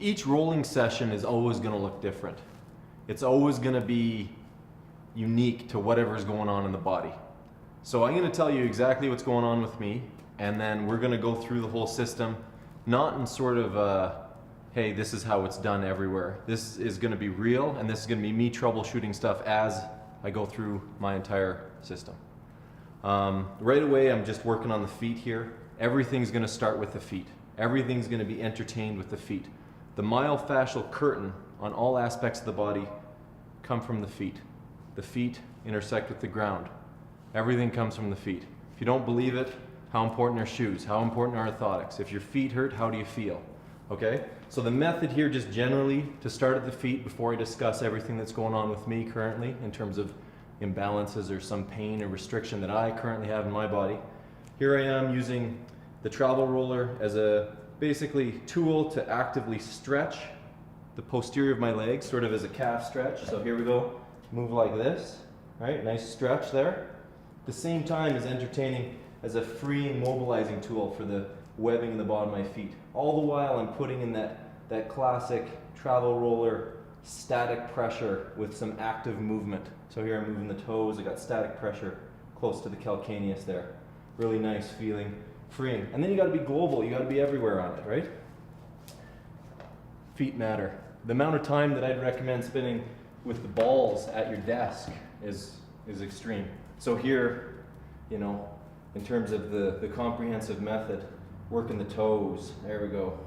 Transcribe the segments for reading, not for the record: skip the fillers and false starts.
each rolling session is always going to look different. It's always going to be unique to whatever's going on in the body. So I'm going to tell you exactly what's going on with me, and then we're going to go through the whole system, not in sort of hey, this is how it's done everywhere. This is going to be real, and this is going to be me troubleshooting stuff as I go through my entire system. Right away, I'm just working on the feet here. Everything's going to start with the feet. Everything's going to be entertained with the feet. The myofascial curtain on all aspects of the body come from the feet. The feet intersect with the ground. Everything comes from the feet. If you don't believe it, how important are shoes? How important are orthotics? If your feet hurt, how do you feel? Okay? So the method here, just generally, to start at the feet before I discuss everything that's going on with me currently in terms of imbalances or some pain or restriction that I currently have in my body. Here I am using the travel roller as a basically tool to actively stretch the posterior of my legs, sort of as a calf stretch. So here we go, move like this, right? Nice stretch there. At the same time as entertaining as a freeing, mobilizing tool for the webbing in the bottom of my feet. All the while I'm putting in that classic travel roller static pressure with some active movement. So here I'm moving the toes, I got static pressure close to the calcaneus there. Really nice feeling, freeing. And then you gotta be global, you gotta be everywhere on it, right? Feet matter. The amount of time that I'd recommend spending with the balls at your desk is extreme. So here, you know, in terms of the comprehensive method, working the toes, there we go.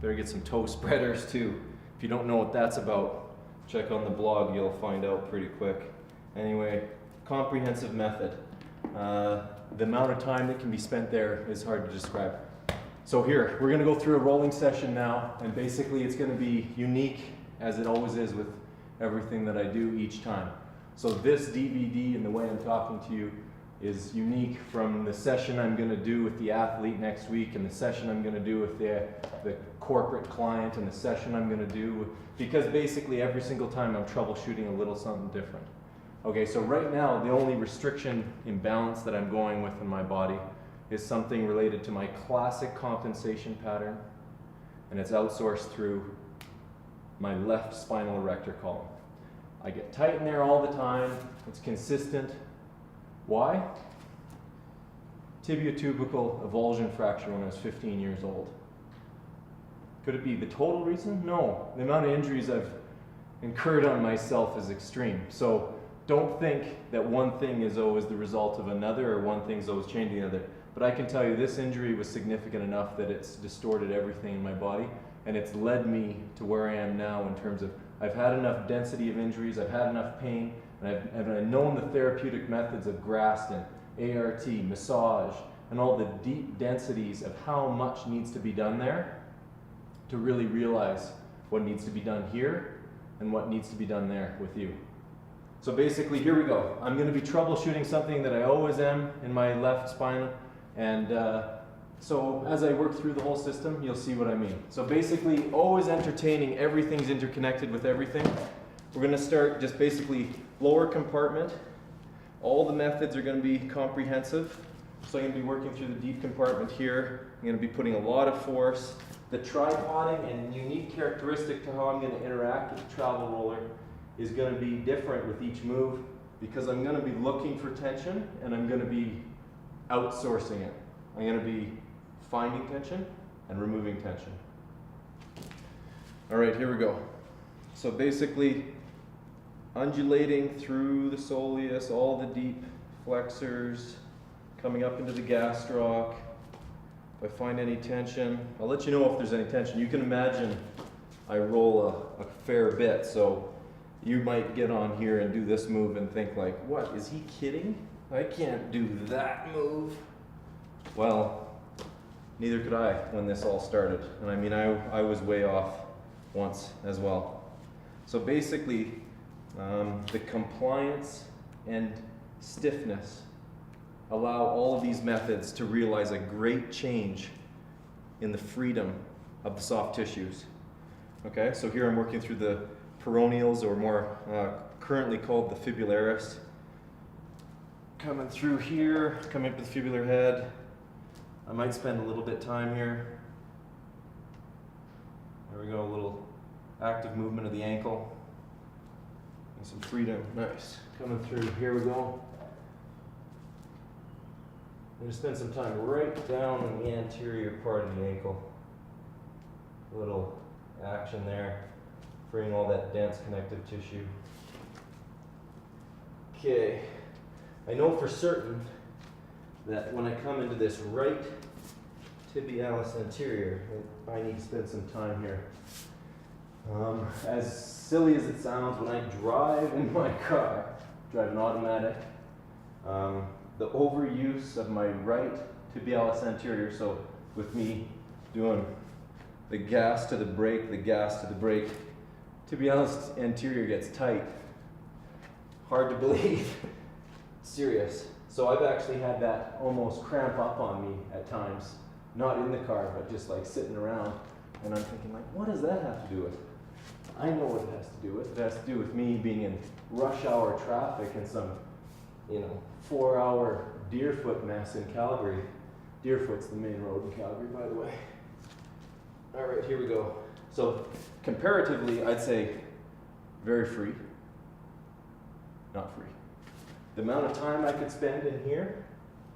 Better get some toe spreaders too. If you don't know what that's about, check on the blog, you'll find out pretty quick. Anyway, comprehensive method. The amount of time that can be spent there is hard to describe. So here, we're gonna go through a rolling session now, and basically it's gonna be unique, as it always is with everything that I do each time. So this DVD and the way I'm talking to you is unique from the session I'm gonna do with the athlete next week, and the session I'm gonna do with the corporate client, and the session I'm gonna do, because basically every single time I'm troubleshooting a little something different. Okay, so right now the only restriction imbalance that I'm going with in my body is something related to my classic compensation pattern, and it's outsourced through my left spinal erector column. I get tight in there all the time, it's consistent. Why? Tibiotubercle avulsion fracture when I was 15 years old. Could it be the total reason? No. The amount of injuries I've incurred on myself is extreme. So don't think that one thing is always the result of another, or one thing's always changing the other. But I can tell you this injury was significant enough that it's distorted everything in my body, and it's led me to where I am now in terms of I've had enough density of injuries, I've had enough pain, and I've known the therapeutic methods of Graston, ART, massage, and all the deep densities of how much needs to be done there to really realize what needs to be done here and what needs to be done there with you. So basically, here we go. I'm going to be troubleshooting something that I always am in my left spine, and so as I work through the whole system, you'll see what I mean. So basically, always entertaining, everything's interconnected with everything. We're going to start just basically lower compartment. All the methods are going to be comprehensive. So I'm going to be working through the deep compartment here. I'm going to be putting a lot of force. The tripoding and unique characteristic to how I'm going to interact with the travel roller is going to be different with each move, because I'm going to be looking for tension and I'm going to be outsourcing it. I'm going to be finding tension and removing tension. All right, here we go. So basically, undulating through the soleus, all the deep flexors, coming up into the gastroc. If I find any tension, I'll let you know if there's any tension. You can imagine I roll a fair bit, so you might get on here and do this move and think like, what, is he kidding? I can't do that move. Well, neither could I when this all started. And I mean, I was way off once as well. So basically, the compliance and stiffness allow all of these methods to realize a great change in the freedom of the soft tissues. Okay, so here I'm working through the peroneals, or more currently called the fibularis. Coming through here, coming up to the fibular head. I might spend a little bit of time here. There we go, a little active movement of the ankle. And some freedom. Nice. Coming through. Here we go. I'm going to spend some time right down on the anterior part of the ankle. A little action there, freeing all that dense connective tissue. Okay, I know for certain that when I come into this right tibialis anterior, I need to spend some time here. As silly as it sounds, when I drive in my car, drive an automatic, the overuse of my right tibialis anterior, so with me doing the gas to the brake, tibialis anterior gets tight. Hard to believe. Serious. So I've actually had that almost cramp up on me at times. Not in the car, but just like sitting around. And I'm thinking like, what does that have to do with? I know what it has to do with. It has to do with me being in rush hour traffic and some, 4-hour Deerfoot mess in Calgary. Deerfoot's the main road in Calgary, by the way. All right, here we go. So comparatively, I'd say very free. Not free. The amount of time I could spend in here,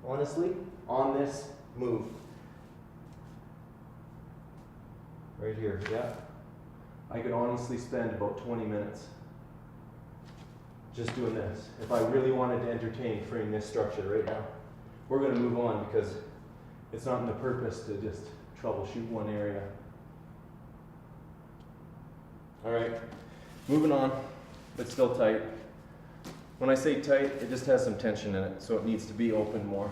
honestly, on this move. Right here, yeah. I could honestly spend about 20 minutes just doing this. If I really wanted to entertain freeing this structure right now. We're going to move on because it's not in the purpose to just troubleshoot one area. All right, moving on, but still tight. When I say tight, it just has some tension in it, so it needs to be open more.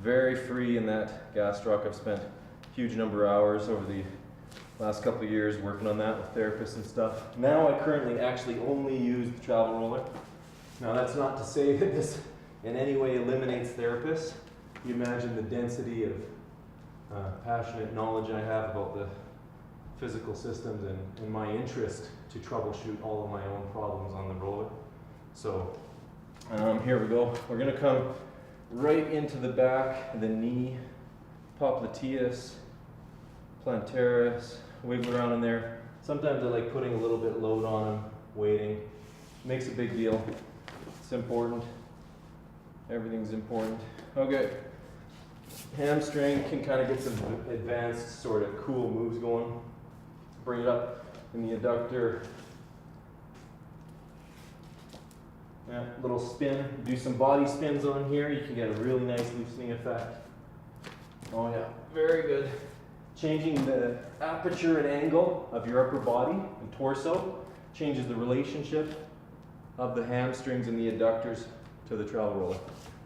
Very free in that gastroc. I've spent a huge number of hours over the last couple of years working on that with therapists and stuff. Now I currently actually only use the travel roller. Now that's not to say that this in any way eliminates therapists. You imagine the density of passionate knowledge I have about the physical systems and my interest to troubleshoot all of my own problems on the roller. So here we go. We're going to come right into the back, the knee, popliteus, plantaris, wiggle around in there. Sometimes I like putting a little bit load on them, waiting. Makes a big deal. It's important. Everything's important. Okay. Hamstring can kind of get some advanced sort of cool moves going. Bring it up in the adductor. Yeah, little spin. Do some body spins on here. You can get a really nice loosening effect. Oh yeah, very good. Changing the aperture and angle of your upper body and torso changes the relationship of the hamstrings and the adductors to the travel roller.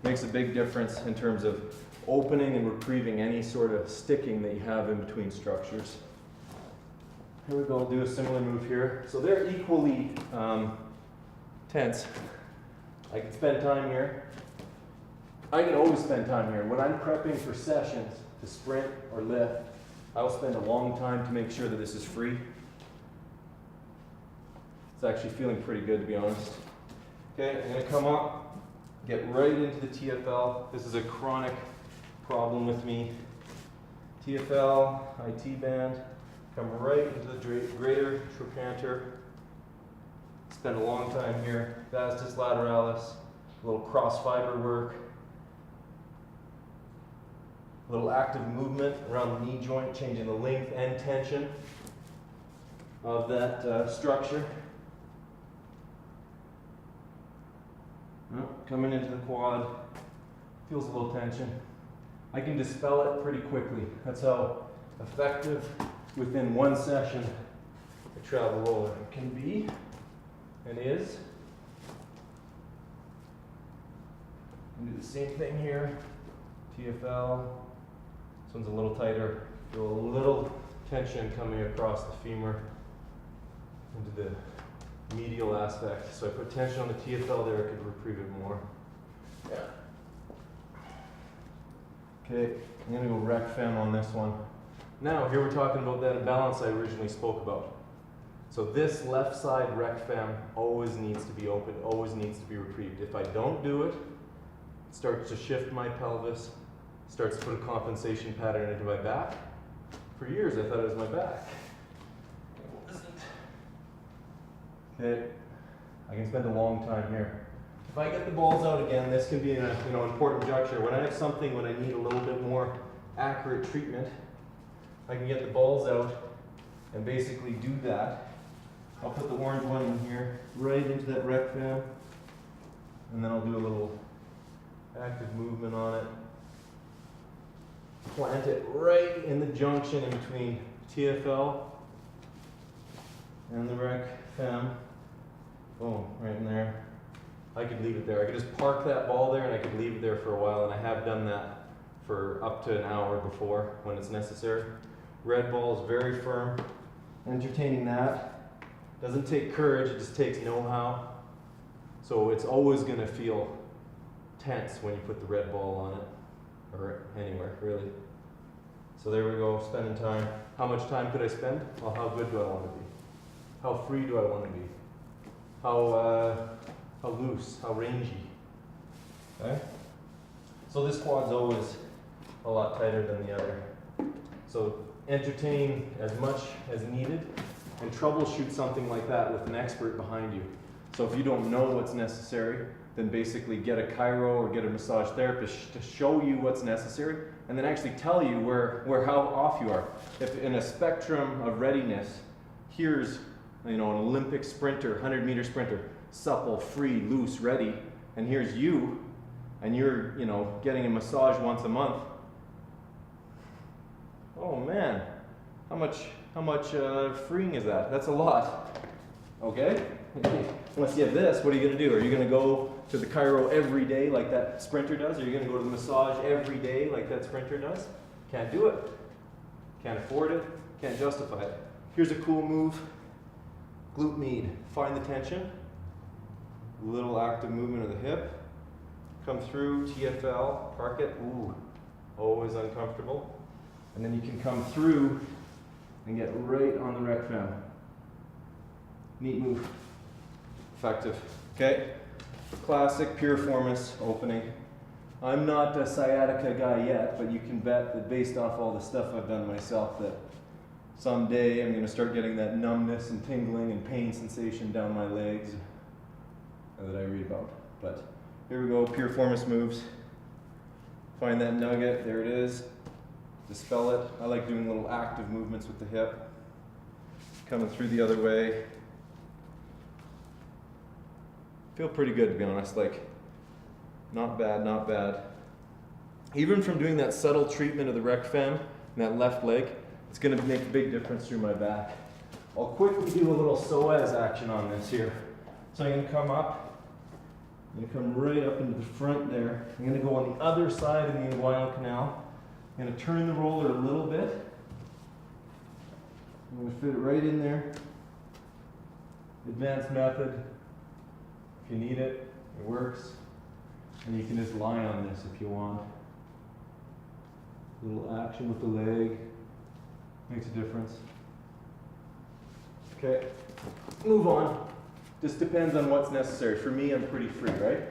Makes a big difference in terms of opening and retrieving any sort of sticking that you have in between structures. Here we go, do a similar move here. So they're equally tense. I can spend time here. I can always spend time here. When I'm prepping for sessions to sprint or lift, I'll spend a long time to make sure that this is free. It's actually feeling pretty good, to be honest. Okay, I'm going to come up, get right into the TFL. This is a chronic problem with me. TFL, IT band, come right into the greater trochanter. Spend a long time here. Vastus lateralis, a little cross fiber work, a little active movement around the knee joint, changing the length and tension of that structure. Coming into the quad, feels a little tension. I can dispel it pretty quickly. That's how effective within one session a travel roller can be and is. And do the same thing here. TFL. This one's a little tighter. Feel a little tension coming across the femur into the medial aspect. So I put tension on the TFL there, I could retrieve it more. Yeah. Okay, I'm gonna go rec fem on this one. Now, here we're talking about that imbalance I originally spoke about. So this left side rec fem always needs to be open, always needs to be retrieved. If I don't do it, it starts to shift my pelvis, starts to put a compensation pattern into my back. For years I thought it was my back. Okay, I can spend a long time here. If I get the balls out again, this can be an important juncture. When I have something when I need a little bit more accurate treatment, I can get the balls out and basically do that. I'll put the orange one in here, right into that rec fem, and then I'll do a little active movement on it. Plant it right in the junction in between TFL and the rec fem. Boom, right in there. I could leave it there. I could just park that ball there and I could leave it there for a while, and I have done that for up to an hour before when it's necessary. Red ball is very firm. Entertaining that. Doesn't take courage, it just takes know-how. So it's always going to feel tense when you put the red ball on it, or anywhere really. So there we go, spending time. How much time could I spend? Well, how good do I want to be? How free do I want to be? How loose, how rangy. Okay? So this quad's always a lot tighter than the other. So entertain as much as needed and troubleshoot something like that with an expert behind you. So if you don't know what's necessary, then basically get a chiro or get a massage therapist to show you what's necessary and then actually tell you how off you are. If in a spectrum of readiness, here's an Olympic sprinter, 100-meter sprinter, supple, free, loose, ready, and here's you, and you're getting a massage once a month. Oh man, how much freeing is that? That's a lot. Okay? Unless you have this, what are you going to do? Are you going to go to the chiro every day like that sprinter does? Are you going to go to the massage every day like that sprinter does? Can't do it. Can't afford it. Can't justify it. Here's a cool move. Glute med. Find the tension. Little active movement of the hip. Come through, TFL, park it. Ooh, always uncomfortable. And then you can come through and get right on the rec fem. Neat move. Effective. Okay? Classic piriformis opening. I'm not a sciatica guy yet, but you can bet that based off all the stuff I've done myself that someday I'm going to start getting that numbness and tingling and pain sensation down my legs that I read about. But here we go, piriformis moves. Find that nugget, there it is. Dispel it. I like doing little active movements with the hip. Coming through the other way. Feel pretty good, to be honest. Like, not bad, not bad. Even from doing that subtle treatment of the rec fem and that left leg, it's going to make a big difference through my back. I'll quickly do a little psoas action on this here. So I'm going to come up. I'm going to come right up into the front there. I'm going to go on the other side of the inguinal canal. I'm going to turn the roller a little bit. I'm going to fit it right in there. Advanced method. If you need it, it works. And you can just lie on this if you want. A little action with the leg. Makes a difference. Okay, move on. Just depends on what's necessary. For me, I'm pretty free, right?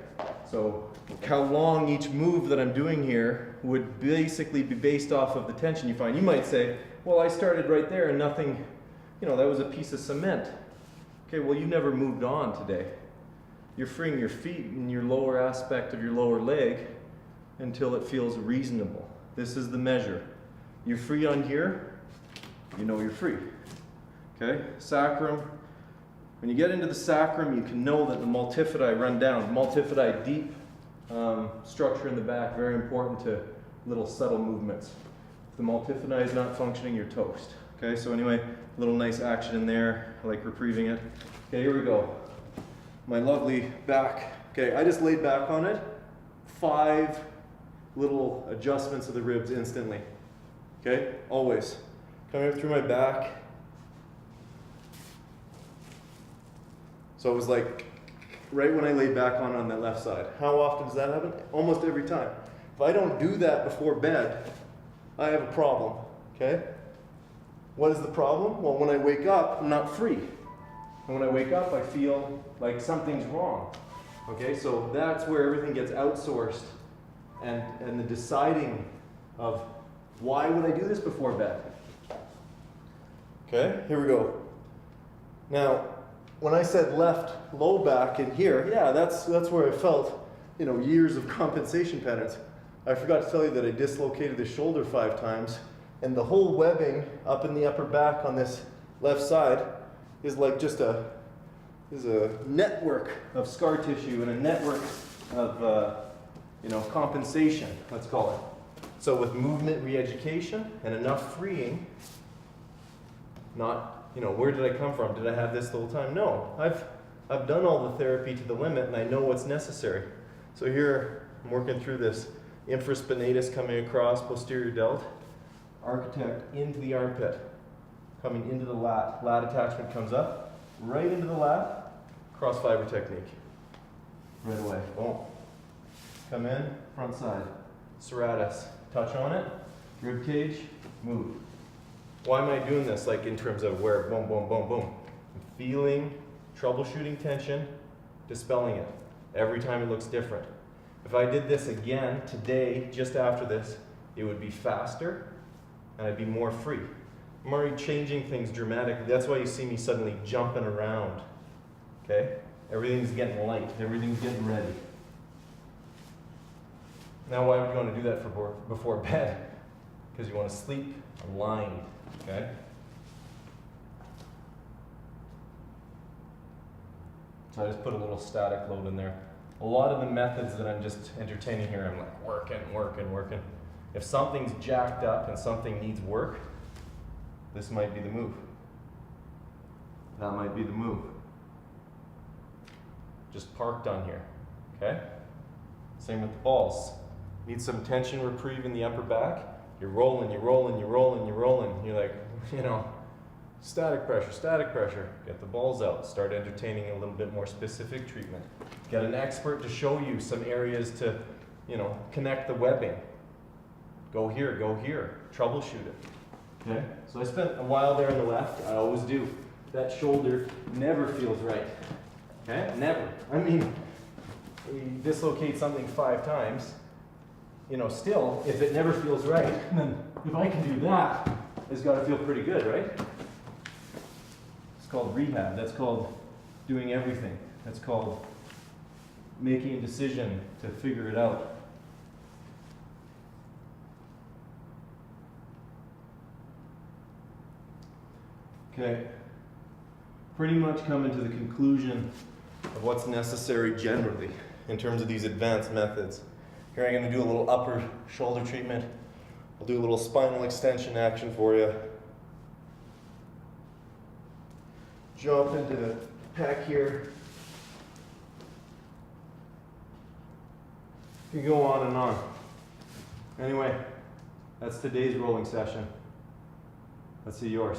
So how long each move that I'm doing here would basically be based off of the tension you find. You might say, well, I started right there and nothing, that was a piece of cement. Okay, well, you never moved on today. You're freeing your feet and your lower aspect of your lower leg until it feels reasonable. This is the measure. You're free on here, you know you're free. Okay, sacrum. When you get into the sacrum, you can know that the multifidi run down. Multifidi, deep structure in the back, very important to little subtle movements. If the multifidi is not functioning, you're toast. Okay, so anyway, a little nice action in there. I like reprieving it. Okay, here we go. My lovely back. Okay, I just laid back on it. 5 little adjustments of the ribs instantly. Okay, always. Coming up through my back. So it was like right when I laid back on that left side. How often does that happen? Almost every time. If I don't do that before bed, I have a problem. Okay? What is the problem? Well, when I wake up, I'm not free. And when I wake up, I feel like something's wrong. Okay, so that's where everything gets outsourced and the deciding of why would I do this before bed? Okay, here we go. Now, when I said left low back in here, yeah, that's where I felt, you know, years of compensation patterns. I forgot to tell you that I dislocated the shoulder 5 times, and the whole webbing up in the upper back on this left side is like just a network of scar tissue and a network of you know, compensation, let's call it. So with movement re-education and enough freeing, not, you know, where did I come from? Did I have this the whole time? No, I've done all the therapy to the limit, and I know what's necessary. So here I'm working through this infraspinatus coming across posterior delt, architect into the armpit, coming into the lat. Lat attachment comes up, right into the lat, cross fiber technique. Right away, boom. Come in, front side. Serratus, touch on it, rib cage, move. Why am I doing this? Like in terms of where, boom, boom, boom, boom. I'm feeling, troubleshooting tension, dispelling it. Every time it looks different. If I did this again today, just after this, it would be faster and I'd be more free. I'm already changing things dramatically. That's why you see me suddenly jumping around. Okay? Everything's getting light. Everything's getting ready. Now, why would you want to do that before bed? Because you want to sleep aligned. Okay? So I just put a little static load in there. A lot of the methods that I'm just entertaining here, I'm like working. If something's jacked up and something needs work, this might be the move. That might be the move. Just parked on here, okay? Same with the balls. Need some tension reprieve in the upper back. You're rolling. You're like, you know, static pressure. Get the balls out. Start entertaining a little bit more specific treatment. Get an expert to show you some areas to, you know, connect the webbing. Go here. Troubleshoot it. Okay? So I spent a while there on the left. I always do. That shoulder never feels right. Okay? Never. I mean, you dislocate something 5 times, you know, still, if it never feels right, then if I can do that, it's got to feel pretty good, right? It's called rehab. That's called doing everything. That's called making a decision to figure it out. Okay. Pretty much coming to the conclusion of what's necessary generally in terms of these advanced methods. Here I'm going to do a little upper shoulder treatment. I'll do a little spinal extension action for you. Jump into the pec here. You can go on and on. Anyway, that's today's rolling session. Let's see yours.